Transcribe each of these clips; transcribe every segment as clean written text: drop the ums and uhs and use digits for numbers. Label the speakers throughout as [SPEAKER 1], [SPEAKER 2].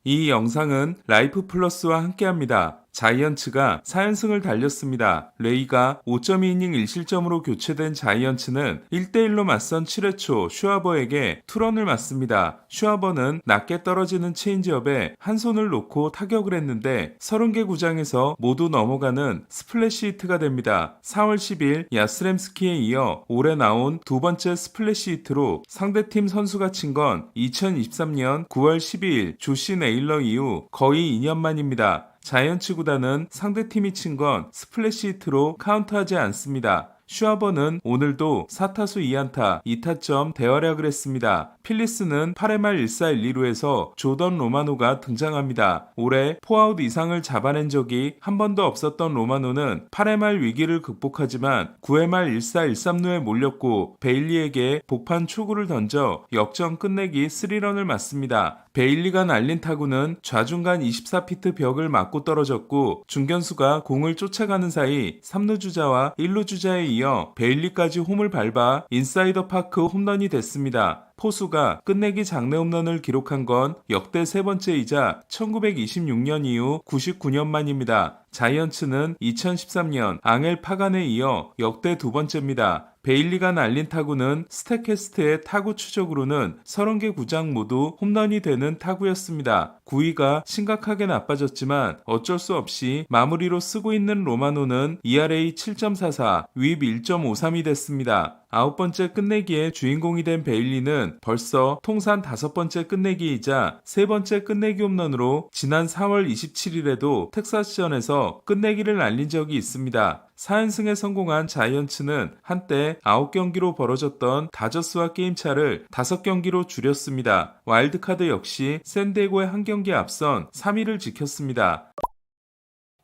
[SPEAKER 1] 이 영상은 라이프 플러스와 함께합니다. 자이언츠가 4연승을 달렸습니다. 레이가 5.2이닝 1실점으로 교체된 자이언츠는 1대1로 맞선 7회 초 슈아버에게 투런을 맞습니다. 슈아버는 낮게 떨어지는 체인지업에 한 손을 놓고 타격을 했는데 30개 구장에서 모두 넘어가는 스플래시 히트가 됩니다. 4월 10일 야스렘스키에 이어 올해 나온 두 번째 스플래시 히트로 상대팀 선수가 친 건 2023년 9월 12일 조시 네일러 이후 거의 2년 만입니다. 자이언츠 구단은 상대팀이 친 건 스플래시 히트로 카운트하지 않습니다. 슈아버는 오늘도 4타수 2안타 2타점 대활약을 했습니다. 필리스는 8회 말 1사 1, 2루에서 조던 로마노가 등장합니다. 올해 포아웃 이상을 잡아낸 적이 한 번도 없었던 로마노는 8회 말 위기를 극복하지만 9회 말 1사 1, 3루에 몰렸고 베일리에게 복판 초구를 던져 역전 끝내기 3런을 맞습니다. 베일리가 날린 타구는 좌중간 24피트 벽을 맞고 떨어졌고 중견수가 공을 쫓아가는 사이 3루 주자와 1루 주자에 이어 베일리까지 홈을 밟아 인사이더 파크 홈런이 됐습니다. 포수가 끝내기 장내 홈런을 기록한 건 역대 세 번째이자 1926년 이후 99년 만입니다. 자이언츠는 2013년 앙헬 파간에 이어 역대 두 번째입니다. 베일리가 날린 타구는 스태캐스트의 타구 추적으로는 30개 구장 모두 홈런이 되는 타구였습니다. 구위가 심각하게 나빠졌지만 어쩔 수 없이 마무리로 쓰고 있는 로마노는 ERA 7.44, 윕 1.53이 됐습니다. 9번째 끝내기의 주인공이 된 베일리는 벌써 통산 5번째 끝내기이자 3번째 끝내기 홈런으로 지난 4월 27일에도 텍사스전에서 끝내기를 날린 적이 있습니다. 4연승에 성공한 자이언츠는 한때 9경기로 벌어졌던 다저스와 게임차를 5경기로 줄였습니다. 와일드카드 역시 샌디에고의 한 경기 앞선 3위를 지켰습니다.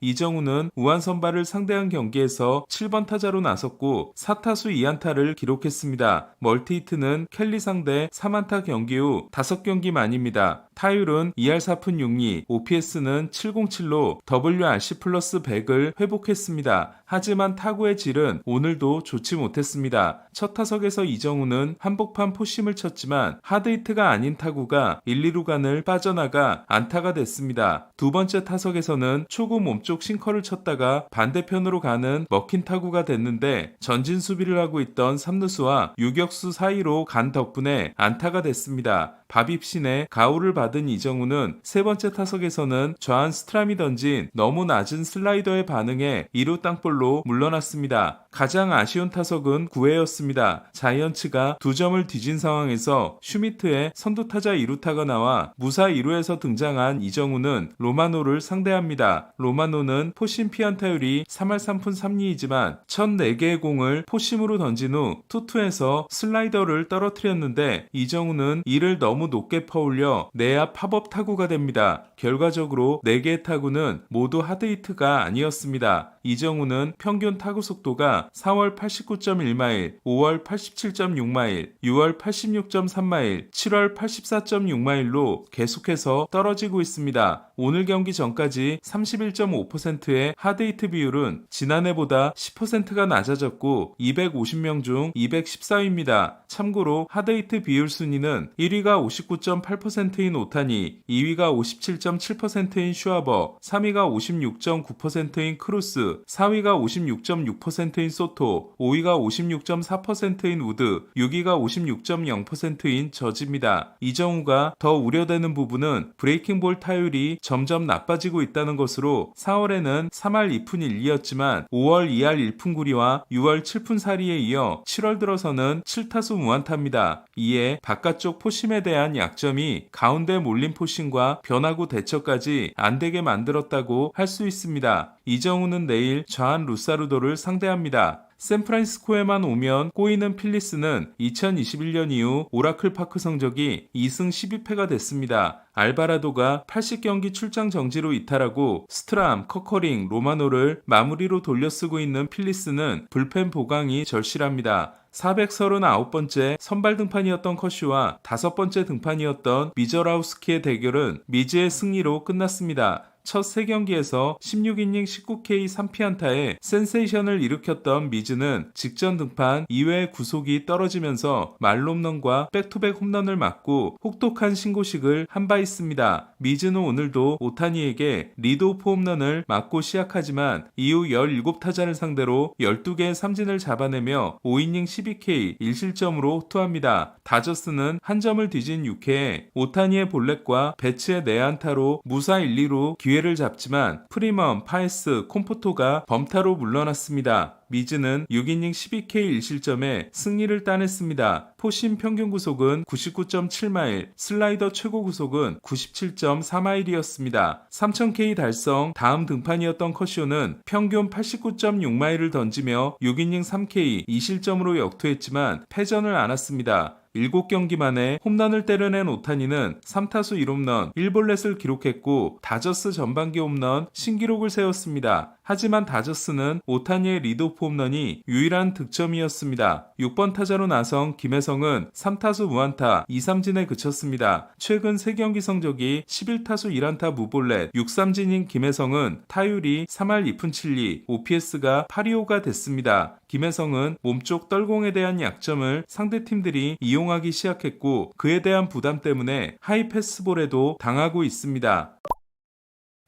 [SPEAKER 1] 이정우는 우한 선발을 상대한 경기에서 7번 타자로 나섰고 4타수 2안타를 기록했습니다. 멀티히트는 켈리 상대 3안타 경기 후 5경기 만입니다. 타율은 2할 4푼 6리, OPS는 707로 WRC 플러스 100을 회복했습니다. 하지만 타구의 질은 오늘도 좋지 못했습니다. 첫 타석에서 이정우는 한복판 포심을 쳤지만 하드히트가 아닌 타구가 1, 2루간을 빠져나가 안타가 됐습니다. 두 번째 타석에서는 초구 몸쪽 싱커를 쳤다가 반대편으로 가는 먹힌 타구가 됐는데 전진 수비를 하고 있던 3루수와 유격수 사이로 간 덕분에 안타가 됐습니다. 바빕신의 가호를 받은 이정우는 세 번째 타석에서는 좌한 스트람이 던진 너무 낮은 슬라이더에 반응해 2루 땅볼로 물러났습니다. 가장 아쉬운 타석은 9회였습니다. 자이언츠가 2점을 뒤진 상황에서 슈미트의 선두타자 2루타가 나와 무사 2루에서 등장한 이정우는 로마노를 상대합니다. 로마노는 포심 피안타율이 3할 3푼 3리이지만 첫 4개의 공을 포심으로 던진 후 투투에서 슬라이더를 떨어뜨렸는데 이정우는 이를 너무 높게 퍼올려 내야 팝업 타구가 됩니다. 결과적으로 4개의 타구는 모두 하드히트가 아니었습니다. 이정우는 평균 타구 속도가 4월 89.1마일, 5월 87.6마일, 6월 86.3마일, 7월 84.6마일로 계속해서 떨어지고 있습니다. 오늘 경기 전까지 31.5%의 하드히트 비율은 지난해보다 10%가 낮아졌고 250명 중 214위입니다. 참고로 하드히트 비율 순위는 1위가 59.8%인 오타니, 2위가 57.7%인 슈아버, 3위가 56.9%인 크루스, 4위가 56.6%인 소토, 5위가 56.4%인 우드, 6위가 56.0%인 저지입니다. 이정우가 더 우려되는 부분은 브레이킹볼 타율이 점점 나빠지고 있다는 것으로 4월에는 3할 2푼 1리였지만 5월 2할 1푼 9리와 6월 7푼 4리에 이어 7월 들어서는 7타수 무안타입니다. 이에 바깥쪽 포심에 대한 약점이 가운데 몰린 포심과 변화구 대처까지 안되게 만들었다고 할 수 있습니다. 이정우는 내일 좌한 루사루도를 상대합니다. 샌프란시스코에만 오면 꼬이는 필리스는 2021년 이후 오라클파크 성적이 2승 12패가 됐습니다. 알바라도가 80경기 출장 정지로 이탈하고 스트람, 커커링, 로마노를 마무리로 돌려쓰고 있는 필리스는 불펜 보강이 절실합니다. 439번째 선발 등판이었던 커쇼와 5번째 등판이었던 미저라우스키의 대결은 미즈의 승리로 끝났습니다. 첫 3경기에서 16이닝 19K 3피안타에 센세이션을 일으켰던 미즈는 직전 등판 2회 구속이 떨어지면서 말홈런과 백투백 홈런을 맞고 혹독한 신고식을 한 바 있습니다. 미즈는 오늘도 오타니에게 리드오프 홈런을 맞고 시작하지만 이후 17타자를 상대로 12개의 삼진을 잡아내며 5이닝 12K 1실점으로 호투합니다. 다저스는 한 점을 뒤진 6회에 오타니의 볼넷과 배츠의 내안타로 무사 1, 2루 기회를 잡지만 프리먼, 파에스, 콤포토가 범타로 물러났습니다. 미즈는 6이닝 12K 1실점에 승리를 따냈습니다. 포심 평균 구속은 99.7마일, 슬라이더 최고 구속은 97.4마일이었습니다. 3000K 달성 다음 등판이었던 커쇼는 평균 89.6마일을 던지며 6이닝 3K 2실점으로 역투했지만 패전을 안았습니다. 7경기 만에 홈런을 때려낸 오타니는 3타수 1홈런 1볼넷을 기록했고 다저스 전반기 홈런 신기록을 세웠습니다. 하지만 다저스는 오타니의 리드오프 홈런이 유일한 득점이었습니다. 6번 타자로 나선 김혜성은 3타수 무안타 2삼진에 그쳤습니다. 최근 3경기 성적이 11타수 1안타 무볼넷 6삼진인 김혜성은 타율이 3할 2푼 7리, OPS가 825가 됐습니다. 김혜성은 몸쪽 떨공에 대한 약점을 상대팀들이 이용하기 시작했고 그에 대한 부담 때문에 하이 패스볼에도 당하고 있습니다.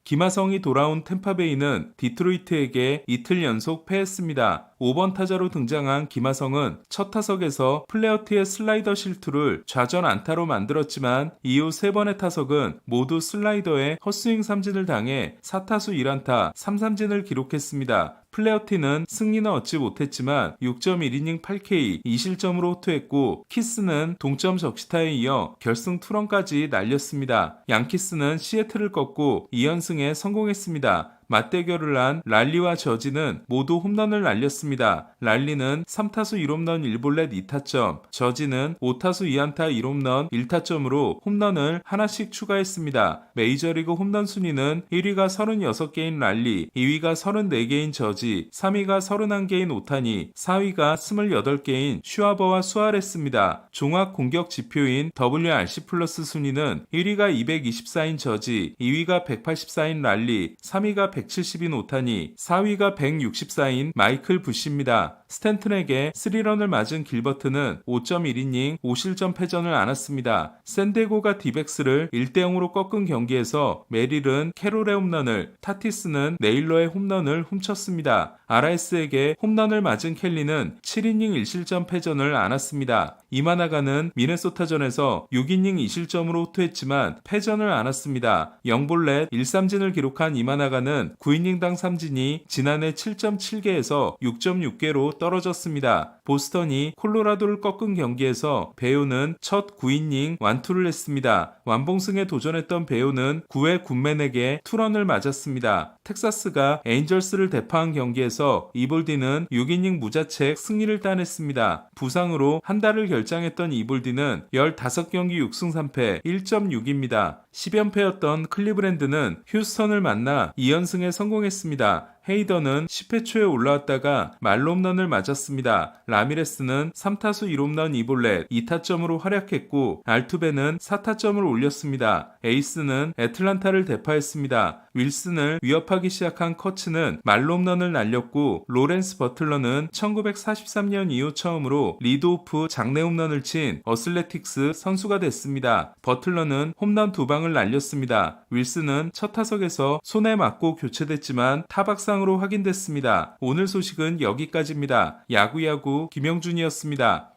[SPEAKER 1] 김하성이 돌아온 템파베이는 디트로이트에게 이틀 연속 패했습니다. 5번 타자로 등장한 김하성은 첫 타석에서 플레어트의 슬라이더 실투를 좌전 안타로 만들었지만 이후 3번의 타석은 모두 슬라이더에 헛스윙 삼진을 당해 4타수 1안타 3삼진을 기록했습니다. 플레어티는 승리는 얻지 못했지만 6.1이닝 8K 2실점으로 호투했고 키스는 동점 적시타에 이어 결승 투런까지 날렸습니다. 양키스는 시애틀을 꺾고 2연승에 성공했습니다. 맞대결을 한 랄리와 저지는 모두 홈런을 날렸습니다. 랄리는 3타수 1홈런 1볼넷 2타점, 저지는 5타수 2안타 1홈런 1타점으로 홈런을 하나씩 추가했습니다. 메이저리그 홈런 순위는 1위가 36개인 랄리, 2위가 34개인 저지, 3위가 31개인 오타니, 4위가 28개인 슈아버와 수아레스입니다. 종합 공격 지표인 WRC 플러스 순위는 1위가 224인 저지, 2위가 184인 랄리, 3위가 170인 오타니, 4위가 164인 마이클 부시입니다. 스탠튼에게 3런을 맞은 길버트는 5.1이닝 5실점 패전을 안았습니다. 샌디에고가 디백스를 1대0으로 꺾은 경기에서 메릴은 캐롤의 홈런을, 타티스는 네일러의 홈런을 훔쳤습니다. RS에게 홈런을 맞은 켈리는 7이닝 1실점 패전을 안았습니다. 이마나가는 미네소타전에서 6이닝 2실점으로 호투했지만 패전을 안았습니다. 0볼넷 1삼진을 기록한 이마나가는 9이닝당 삼진이 지난해 7.7개에서 6.6개로 떨어졌습니다. 보스턴이 콜로라도를 꺾은 경기에서 베오는 첫 9이닝 완투를 했습니다. 완봉승에 도전했던 베오는 9회 굿맨에게 투런을 맞았습니다. 텍사스가 에인절스를 대파한 경기에서 이볼디는 6이닝 무자책 승리를 따냈습니다. 부상으로 한 달을 결장했던 이볼디는 15경기 6승 3패 1.6입니다. 10연패였던 클리브랜드는 휴스턴을 만나 2연승에 성공했습니다. 헤이더는 10회 초에 올라왔다가 말홈런을 맞았습니다. 라미레스는 3타수 1홈런 2볼넷 2타점으로 활약했고 알투베는 4타점을 올렸습니다. 에이스는 애틀란타를 대파했습니다. 윌슨을 위협하기 시작한 커츠는 말홈런을 날렸고 로렌스 버틀러는 1943년 이후 처음으로 리드오프 장내 홈런을 친 어슬레틱스 선수가 됐습니다. 버틀러는 홈런 2방을 날렸습니다. 윌슨은 첫 타석에서 손에 맞고 교체됐지만 타박상으로 확인됐습니다. 오늘 소식은 여기까지입니다. 야구야구 김영준이었습니다.